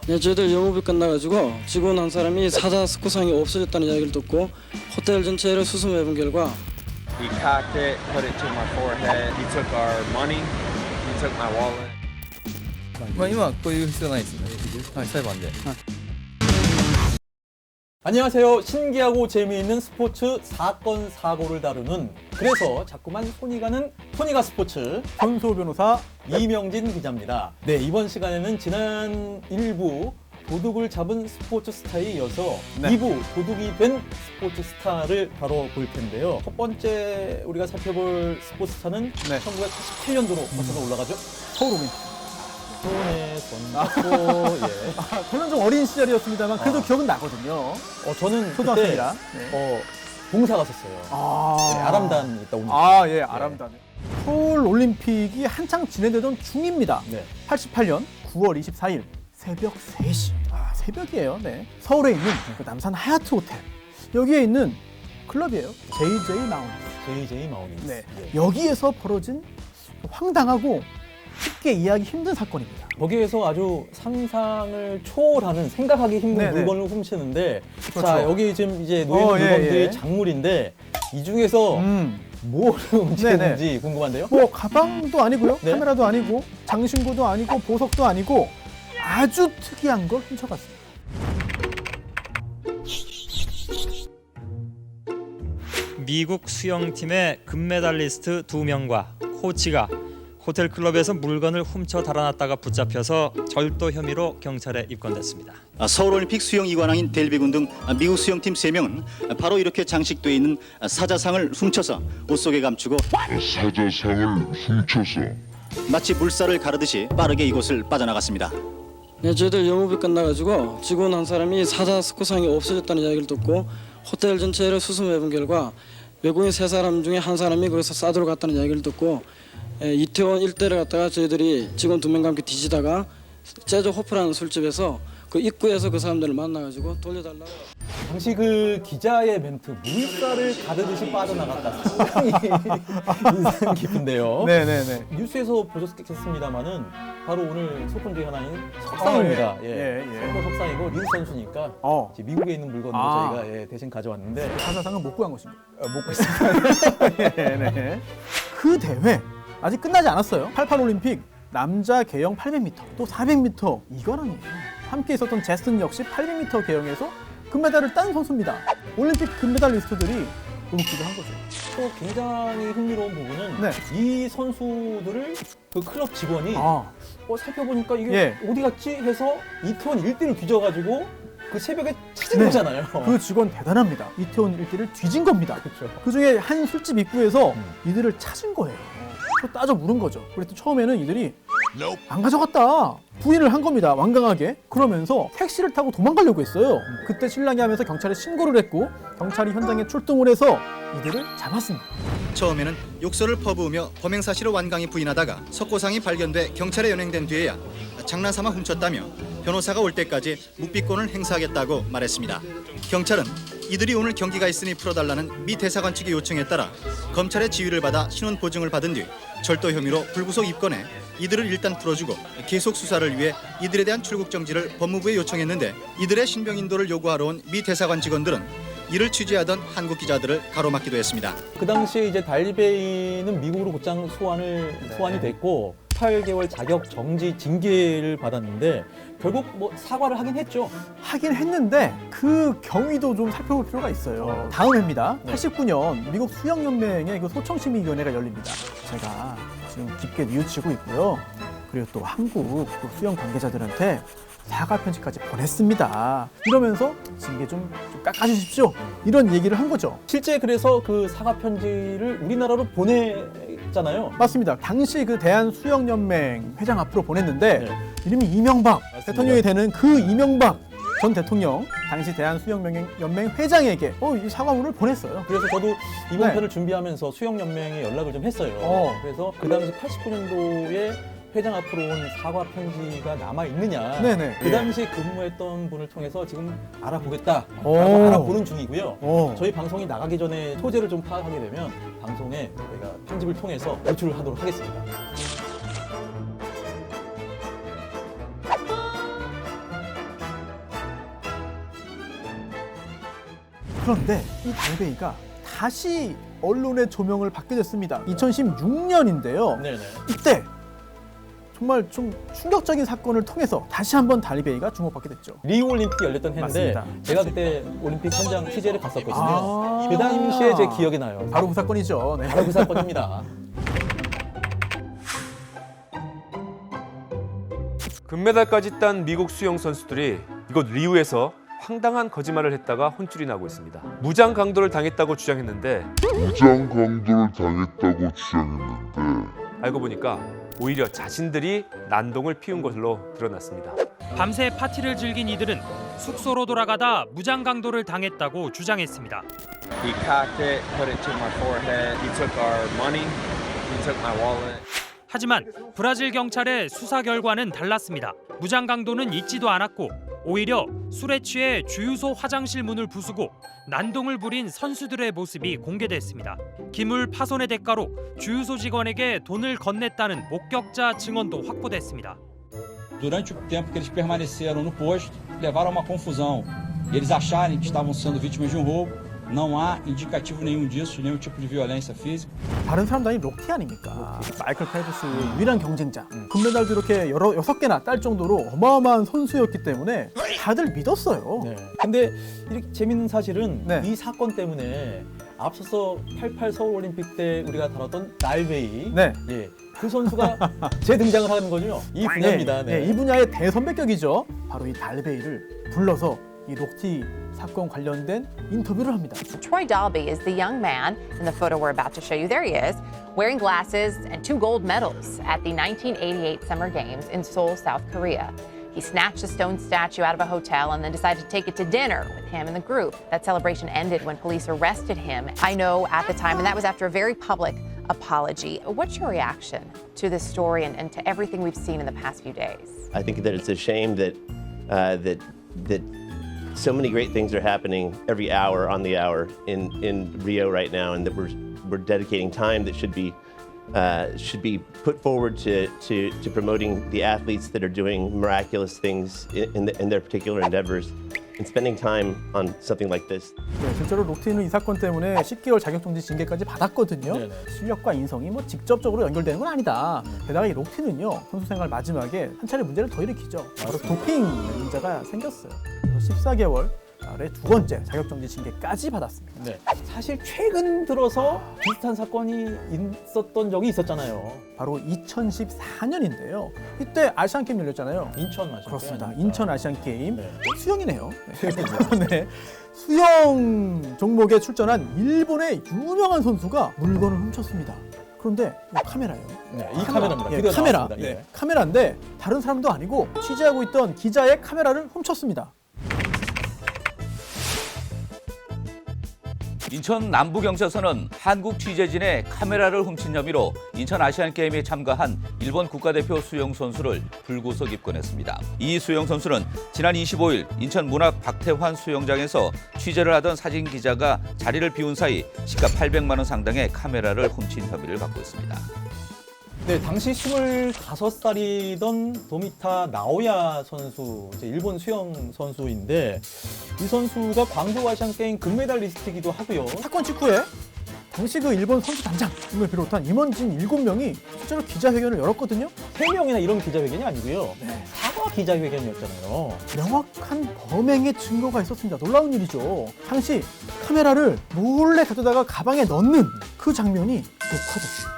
네, 저희들 영업이 끝나가지고 직원 한 사람이 사자 스코상이 없어졌다는 이야기를 듣고 호텔 전체를 수습해본 결과 He cocked it, put it to my forehead. He took our money. He took my wallet. 今こういう必要ないですね。はい、裁判で。안녕하세요. 신기하고 재미있는 스포츠 사건 사고를 다루는 그래서 자꾸만 손이 가는 손이가 스포츠 현소 변호사 이명진 기자입니다. 네, 이번 시간에는 지난 1부 도둑을 잡은 스포츠 스타에 이어서 2부 도둑이 된 스포츠 스타를 다뤄볼 텐데요. 첫 번째 우리가 살펴볼 스포츠 스타는 1988년도로 벌써 올라가죠. 서울올림픽. 손에 손잡고 예. 저는 좀 어린 시절이었습니다만 그래도 기억은 나거든요. 저는 초등학생이라. 그때 봉사 갔었어요. 네, 아람단 있다 오니까. 아, 예, 아람단. 서울올림픽이 한창 진행되던 중입니다. 네. 88년 9월 24일 새벽 3시. 아, 새벽이에요. 네. 서울에 있는 그 남산 하얏트 호텔. 여기에 있는 클럽이에요. JJ 마우니스. JJ 마우니스. 네. 예. 여기에서 벌어진 황당하고 쉽게 이해하기 힘든 사건입니다. 거기에서 아주 상상을 초월하는 생각하기 힘든 네네. 물건을 훔치는데 그렇죠. 자 여기 지금 이제 놓인 물건들이 예. 작물인데 이 중에서 뭐를 훔치는지 궁금한데요? 뭐 가방도 아니고요. 네. 카메라도 아니고 장신구도 아니고 보석도 아니고 아주 특이한 걸 훔쳐갔습니다. 미국 수영팀의 금메달리스트 2명과 코치가 호텔 클럽에서 물건을 훔쳐 달아났다가 붙잡혀서 절도 혐의로 경찰에 입건됐습니다. 서울올림픽 수영 이관왕인 델비군 등 미국 수영팀 3명은 바로 이렇게 장식돼 있는 사자상을 훔쳐서 옷 속에 감추고 사자상을 훔쳐서 마치 물살을 가르듯이 빠르게 이곳을 빠져나갔습니다. 네, 저희들 영업이 끝나가지고 직원 한 사람이 사자 스코상이 없어졌다는 이야기를 듣고 호텔 전체를 수습해본 결과 외국인 3사람 중에 한 사람이 거기서 싸들어 갔다는 이야기를 듣고 이태원 일대를 갔다가 저희들이 직원 2명과 함께 뒤지다가 재즈 호프라는 술집에서 그 입구에서 그 사람들을 만나가지고 돌려달라고. 당시 그 기자의 멘트 물살을 가르듯이 빠져나갔다 상당히 인상 깊은데요. 네네네. 뉴스에서 보셨겠습니다만은 바로 오늘 소품 중에 하나인 석상입니다. 예. 석상이고 린 선수니까 이제 미국에 있는 물건으로 저희가 대신 가져왔는데 사자상은 못 구한 것입니다. 못 봤습니다. 네. 그 대회 아직 끝나지 않았어요. 88올림픽 남자 계영 800m, 또 400m 이거랑이에요. 함께 있었던 제슨 역시 800m 계영에서 금메달을 딴 선수입니다. 올림픽 금메달리스트들이 도둑질을 한 거죠. 또 굉장히 흥미로운 부분은 이 선수들을 그 클럽 직원이 살펴보니까 이게 어디 갔지 해서 이태원 일대를 뒤져가지고 그 새벽에 찾은 거잖아요. 그 직원 대단합니다. 이태원 일대를 뒤진 겁니다. 그렇죠. 그 중에 한 술집 입구에서 이들을 찾은 거예요. 또 따져 물은 거죠. 그래서 처음에는 이들이 안 가져갔다 부인을 한 겁니다. 완강하게. 그러면서 택시를 타고 도망가려고 했어요. 그때 신랑이 하면서 경찰에 신고를 했고 경찰이 현장에 출동을 해서 이들을 잡았습니다. 처음에는 욕설을 퍼부으며 범행 사실을 완강히 부인하다가 석고상이 발견돼 경찰에 연행된 뒤에야 장난삼아 훔쳤다며 변호사가 올 때까지 묵비권을 행사하겠다고 말했습니다. 경찰은 이들이 오늘 경기가 있으니 풀어달라는 미 대사관 측의 요청에 따라 검찰의 지휘를 받아 신원 보증을 받은 뒤 절도 혐의로 불구속 입건해 이들을 일단 풀어주고 계속 수사를 위해 이들에 대한 출국 정지를 법무부에 요청했는데 이들의 신병 인도를 요구하러 온 미 대사관 직원들은 이를 취재하던 한국 기자들을 가로막기도 했습니다. 그 당시에 이제 달베이는 미국으로 곧장 소환이 됐고 8개월 자격 정지 징계를 받았는데 결국 뭐 사과를 하긴 했죠. 하긴 했는데 그 경위도 좀 살펴볼 필요가 있어요. 다음 해입니다. 89년 미국 수영연맹의 그 소청심의위원회가 열립니다. 제가 지금 깊게 뉘우치고 있고요. 그리고 또 한국 또 수영 관계자들한테 사과 편지까지 보냈습니다. 이러면서 징계 좀 깎아주십시오. 이런 얘기를 한 거죠. 실제 그래서 그 사과 편지를 우리나라로 보냈잖아요. 맞습니다. 당시 그 대한수영연맹 회장 앞으로 보냈는데 이름이 이명박 맞습니다. 대통령이 되는 그 이명박 전 대통령 당시 대한수영연맹 회장에게 이 사과문을 보냈어요. 그래서 저도 이번 편을 준비하면서 수영연맹에 연락을 좀 했어요. 그래서 그 당시 89년도에 회장 앞으로 온 사과 편지가 남아 있느냐. 그 당시 근무했던 분을 통해서 지금 알아보겠다라고 알아보는 중이고요. 저희 방송이 나가기 전에 소재를 좀 파악하게 되면 방송에 저희가 편집을 통해서 노출을 하도록 하겠습니다. 그런데 이 달베이가 다시 언론의 조명을 받게 됐습니다. 2016년인데요. 네네. 이때 정말 좀 충격적인 사건을 통해서 다시 한번 달베이가 주목받게 됐죠. 리우 올림픽이 열렸던 해인데 맞습니다. 제가 그때 올림픽 현장 취재를 갔었거든요. 아. 그 당시에 제 기억이 나요. 바로 그 사건이죠. 네. 바로 그 사건입니다. 금메달까지 딴 미국 수영 선수들이 이곳 리우에서 황당한 거짓말을 했다가 혼쭐이 나고 있습니다. 무장 강도를 당했다고 주장했는데 무장 강도를 당했다고 주장했는데 알고 보니까 오히려 자신들이 난동을 피운 것으로 드러났습니다. 밤새 파티를 즐긴 이들은 숙소로 돌아가다 무장 강도를 당했다고 주장했습니다. He cocked it, put it to my forehead. He took our money. He took my wallet. 하지만 브라질 경찰의 수사 결과는 달랐습니다. 무장 강도는 있지도 않았고 오히려 술에 취해 주유소 화장실 문을 부수고 난동을 부린 선수들의 모습이 공개됐습니다. 기물 파손의 대가로 주유소 직원에게 돈을 건넸다는 목격자 증언도 확보됐습니다. Durante o tempo que eles permaneceram no posto, levaram a uma confusão. Eles acharem que estavam sendo vítimas de um roubo. Não há indicativo nenhum disso, nenhum tipo de violência física. 다른 사람도 아닌 록티 아닙니까? 마이클 펠프스의 유일한 경쟁자. 금메달도 이렇게 6개나 딸 정도로 어마어마한 선수였기 때문에 다들 믿었어요. 네. 근데 이렇게 재밌는 사실은 네. 이 사건 때문에 앞서서 88 서울 올림픽 때 우리가 다뤘던 달베이, 네. 예, 그 선수가 재등장을 하는 거죠. 이 분야입니다. 네, 이 분야의 대선배격이죠. 바로 이 달베이를 불러서 이 록티 사건 관련된 인터뷰를 합니다. Troy Dalby is the young man in the photo we're about to show you. There he is, wearing glasses and 2 gold medals at the 1988 Summer Games in Seoul, South Korea. He snatched a stone statue out of a hotel and then decided to take it to dinner with him and the group. That celebration ended when police arrested him. I know at the time, and that was after a very public apology. What's your reaction to this story and to everything we've seen in the past few days? I think that it's a shame that that so many great things are happening every hour on the hour in Rio right now, and that we're dedicating time that should be put forward to promoting the athletes that are doing miraculous things in their particular endeavors, and spending time on something like this. 네, 실제로 록티는 이 사건 때문에 10개월 자격정지 징계까지 받았거든요. 네네. 실력과 인성이 뭐 직접적으로 연결되는 건 아니다. 게다가 이 록티는요, 선수 생활 마지막에 한 차례 문제를 더 일으키죠. 바로 도핑 문제가 생겼어요. 그래서 14개월 아래 2번째 자격정지 징계까지 받았습니다. 네. 사실 최근 들어서 비슷한 사건이 있었던 적이 있었잖아요. 바로 2014년인데요. 이때 아시안게임 열렸잖아요. 인천 아시안 그렇습니다. 인천 아시안게임. 네. 수영이네요. 네. 수영 종목에 출전한 일본의 유명한 선수가 물건을 훔쳤습니다. 그런데 이 카메라예요. 네, 이 카메라입니다. 예, 비디오 카메라. 나왔습니다. 예. 네, 카메라인데 다른 사람도 아니고 취재하고 있던 기자의 카메라를 훔쳤습니다. 인천 남부경찰서는 한국 취재진의 카메라를 훔친 혐의로 인천 아시안게임에 참가한 일본 국가대표 수영 선수를 불구속 입건했습니다. 이 수영 선수는 지난 25일 인천 문학 박태환 수영장에서 취재를 하던 사진 기자가 자리를 비운 사이 시가 800만 원 상당의 카메라를 훔친 혐의를 받고 있습니다. 네, 당시 25살이던 도미타 나오야 선수, 이제 일본 수영 선수인데 이 선수가 광주 아시안 게임 금메달리스트이기도 하고요. 사건 직후에 당시 그 일본 선수 단장 등을 비롯한 임원진 7명이 실제로 기자회견을 열었거든요. 3명이나 이런 기자회견이 아니고요. 네. 사과 기자회견이었잖아요. 명확한 범행의 증거가 있었습니다. 놀라운 일이죠. 당시 카메라를 몰래 가져다가 가방에 넣는 그 장면이 녹화됐어요.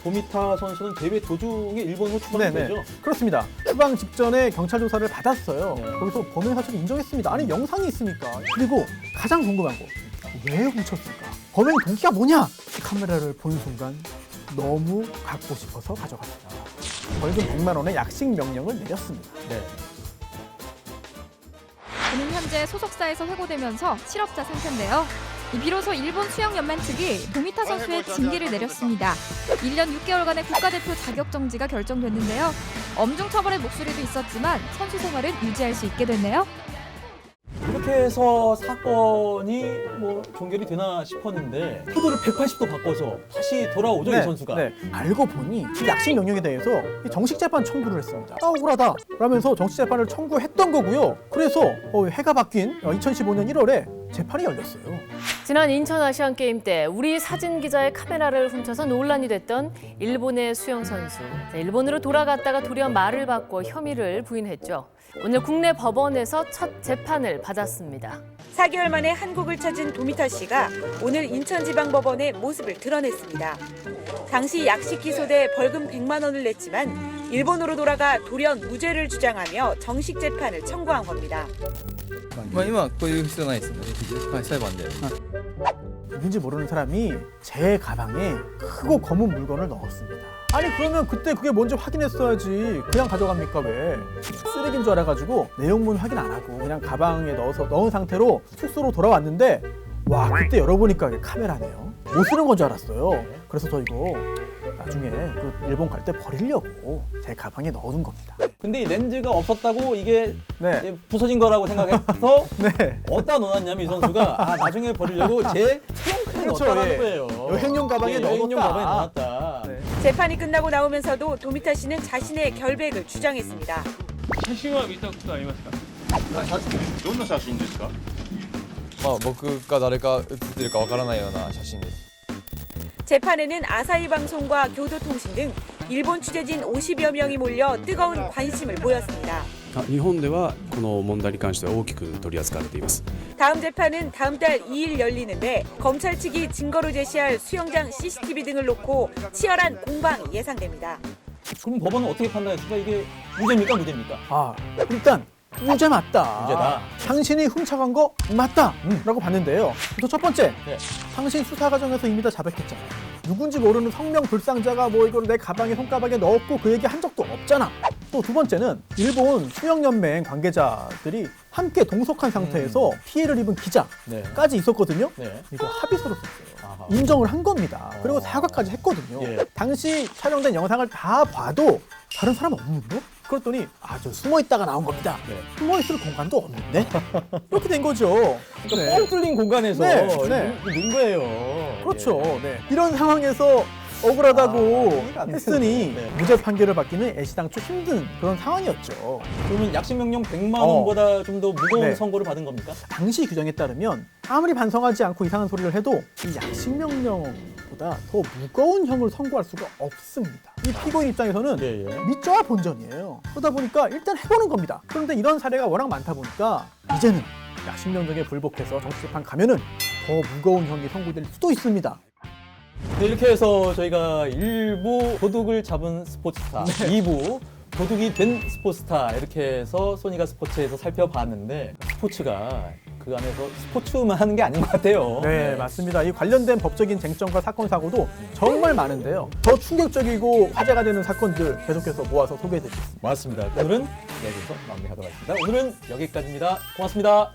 도미타 선수는 대회 도중에 일본으로 추방되죠. 그렇습니다. 추방 직전에 경찰 조사를 받았어요. 네. 거기서 범행 사실을 인정했습니다. 아니 영상이 있으니까. 그리고 가장 궁금한 거, 왜 훔쳤을까? 범행 동기가 뭐냐? 카메라를 본 순간 너무 갖고 싶어서 가져갔습니다. 벌금 100만 원의 약식 명령을 내렸습니다. 네. 그는 현재 소속사에서 해고되면서 실업자 상태인데요. 비로소 일본 수영연맹 측이 도미타 선수의 징계를 내렸습니다. 1년 6개월간의 국가대표 자격정지가 결정됐는데요. 엄중 처벌의 목소리도 있었지만 선수 생활은 유지할 수 있게 됐네요. 이렇게 해서 사건이 뭐 종결이 되나 싶었는데 태도를 180도 바꿔서 다시 돌아오죠, 이 선수가. 네. 알고 보니 이 약식 명령에 대해서 정식 재판 청구를 했습니다. 억울하다 라면서 정식 재판을 청구했던 거고요. 그래서 해가 바뀐 2015년 1월에 재판이 열렸어요. 지난 인천 아시안 게임 때 우리 사진 기자의 카메라를 훔쳐서 논란이 됐던 일본의 수영 선수. 일본으로 돌아갔다가 돌연 말을 바꿔 혐의를 부인했죠. 오늘 국내 법원에서 첫 재판을 받았습니다. 4개월 만에 한국을 찾은 도미타 씨가 오늘 인천지방법원에 모습을 드러냈습니다. 당시 약식 기소돼 벌금 100만 원을 냈지만 일본으로 돌아가 돌연 무죄를 주장하며 정식 재판을 청구한 겁니다. 누군지 모르는 사람이 제 가방에 크고 검은 물건을 넣었습니다. 아니 그러면 그때 그게 뭔지 확인했어야지. 그냥 가져갑니까 왜? 쓰레기인 줄 알아가지고 내용물 확인 안 하고 그냥 가방에 넣은 상태로 숙소로 돌아왔는데 와 그때 열어보니까 이게 카메라네요. 못 쓰는 건 줄 알았어요. 그래서 저 이거 나중에 그 일본 갈 때 버리려고 제 가방에 넣어둔 겁니다. 근데 이 렌즈가 없었다고 이게 부서진 거라고 생각해서 어디다 넣어놨냐면 이 선수가 나중에 버리려고 제 트렁크에 넣었다는 거예요. 여행용 가방에 여행용 가방에 넣었다. 재판이 끝나고 나오면서도 도미타 씨는 자신의 결백을 주장했습니다. 写真は見たことありますか？どんな写真ですか？僕が誰か写ってるかわからないような写真です。 재판에는 아사히 방송과 교도통신 등 일본 취재진 50여 명이 몰려 뜨거운 관심을 보였습니다. 日本ではこの問題に関しては大きく取り扱われています。 다음 재판은 다음 달 2일 열리는데 검찰 측이 증거로 제시할 수영장 CCTV 등을 놓고 치열한 공방이 예상됩니다. 그럼 법원은 어떻게 판단했을까? 이게 무죄입니까, 무죄입니까? 일단 무죄 맞다. 무죄다. 당신이 훔쳐간 거 맞다. 라고 봤는데요. 또 첫 번째, 당신 수사 과정에서 이미 다 자백했잖아요. 누군지 모르는 성명 불상자가 뭐 이걸 내 가방에 손가방에 넣었고 그 얘기 한 적도 없잖아. 또 두 번째는 일본 수영연맹 관계자들이 함께 동석한 상태에서 피해를 입은 기자까지 있었거든요. 이거 합의서로 썼어요. 인정을 한 겁니다. 그리고 사과까지 했거든요. 당시 촬영된 영상을 다 봐도 다른 사람 없는데? 그랬더니 저 숨어 있다가 나온 겁니다. 숨어 있을 공간도 없는데? 이렇게 된 거죠. 그러니까 뻥 뚫린 공간에서 넣은 거예요. 그렇죠. 이런 상황에서 억울하다고 했으니 무죄 판결을 받기는 애시당초 힘든 그런 상황이었죠. 그러면 약식 명령 100만 원보다 좀 더 무거운 선고를 받은 겁니까? 당시 규정에 따르면 아무리 반성하지 않고 이상한 소리를 해도 이 약식 명령보다 더 무거운 형을 선고할 수가 없습니다. 이 피고인 입장에서는 밑져야 본전이에요. 그러다 보니까 일단 해보는 겁니다. 그런데 이런 사례가 워낙 많다 보니까 이제는 약식 명령에 불복해서 정치재판 가면은 더 무거운 형이 선고될 수도 있습니다. 네, 이렇게 해서 저희가 1부 도둑을 잡은 스포츠스타, 2부 도둑이 된 스포츠스타 이렇게 해서 소니가 스포츠에서 살펴봤는데 스포츠가 그 안에서 스포츠만 하는 게 아닌 것 같아요. 네, 맞습니다. 이 관련된 법적인 쟁점과 사건, 사고도 정말 많은데요. 더 충격적이고 화제가 되는 사건들 계속해서 모아서 소개해드리겠습니다. 맞습니다. 오늘은 여기서 마무리하도록 하겠습니다. 오늘은 여기까지입니다. 고맙습니다.